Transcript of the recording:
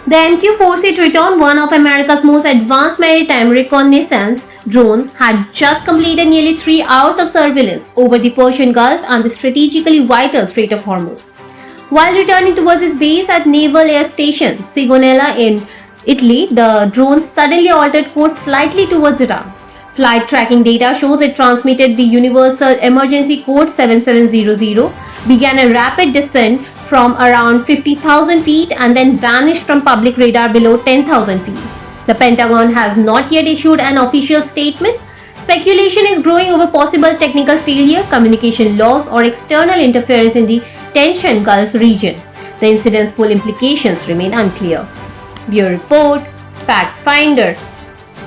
The MQ-4C Triton, one of America's most advanced maritime reconnaissance drone, had just completed nearly 3 hours of surveillance over the Persian Gulf and the strategically vital Strait of Hormuz. While returning towards its base at Naval Air Station Sigonella in Italy, the drone suddenly altered course slightly towards Iran. Flight tracking data shows it transmitted the Universal Emergency Code 7700, began a rapid descent from around 50,000 feet and then vanished from public radar below 10,000 feet. The Pentagon has not yet issued an official statement. Speculation is growing over possible technical failure, communication loss, or external interference in the tension Gulf region. The incident's full implications remain unclear. Bureau Report, Fact Finder.